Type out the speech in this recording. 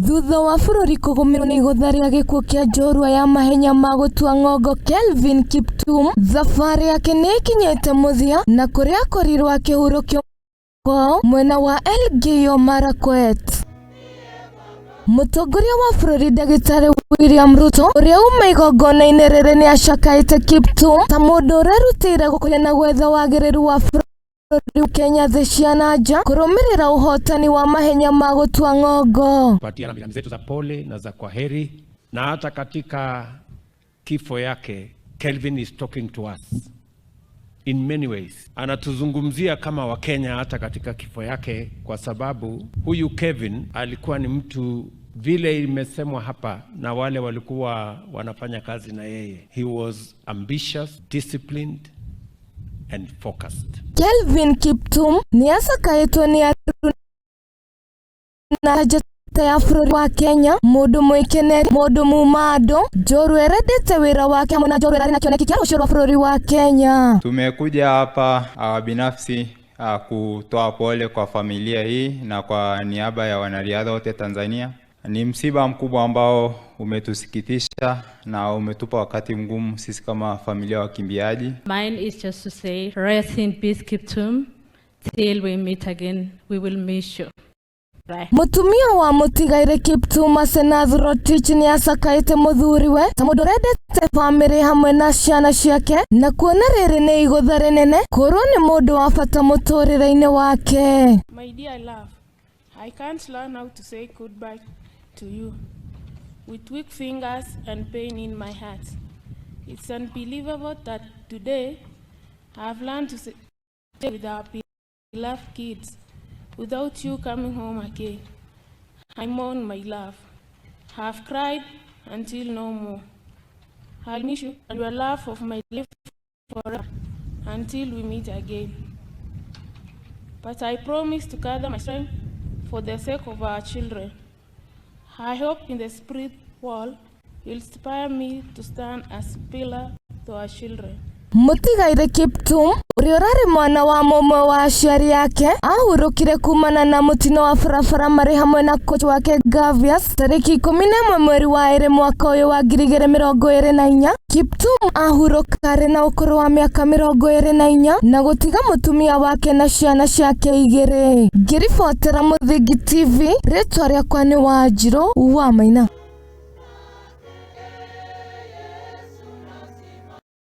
Thutha wa bururi kugumirwo ni igutharia gikuo kia Njorua ya mahenya ma gutua ngongo Kelvin Kiptum, thabarĩ yake nĩ ikinyĩte mũthia na kuria akorirwo akihurukio kwao mwena wa elgyo marakwet. Mutongoria wa bururi dagitari Ruto uria uma igonaini riri ni acakaite Kiptum ta mundu urerutire gukuria na gwetha wagiriru wa bururi Kenya the ciana nja kurumirira uhotani wa mahenya ma gutua ngongo. Patia rambirambi zetu za pole na za kwaheri, na hata katika kifo yake Kelvin is talking to us in many ways. Anatuzungumzia kama Wakenya hata katika kifo yake, kwa sababu huyu Kelvin alikuwa ni mtu vile imesemwa hapa na wale walikuwa wanafanya kazi na yeye. He was ambitious, disciplined and focused. Kelvin Kiptum ni acakaitwo ni na jata ya bururi wa Kenya, mundu muikeneri, mundu mumado. Njorua erendete wira wake hamwe na Njorua na kioneki kia ucuru wa bururi wa Kenya. Tumekuja hapa binafsi kutoa pole kwa familia hii na kwa niaba ya wanariadha wote Tanzania. Ni msiba mkubwa ambao umetusikitisha na umetupa wakati mgumu sisi kama familia wakimbiaji. Mine is just to say rest in peace Kiptum, till we meet again, we will miss you. Right. Mutumia wa mutigaire Kiptum Rotich ni acakaite muthuriwe ta mundu urendete family hamwe na ciana ciake, na kuona riri ni igutha rinene korwo ni mundu wa bata muturire-ini wake. My dear love, I can't learn how to say goodbye to you with weak fingers and pain in my heart. It's unbelievable that today I've learned to stay with our beloved kids without you coming home again. I mourn my love. I've cried until no more. I'll miss you and your love of my life forever until we meet again. But I promise to gather my strength for the sake of our children. I hope in the spirit world you'll inspire me to stand as a pillar to our children. Mutigaire Kiptum uria urari mwana wa mumwe wa aciari yake ahurukire kumana na mutino wa barabara mari hamwe na coach wake Gavias tariki 11 mweri wa iri mwaka uyu wa 2024. Kiptum ahuruka ri na ukuru wa miaka 24 na gutiga mutumia wake na ciana ciake 2. Ngiribotera Muthingi TV, ritwa riakwa ni Wanjiru wa Maina.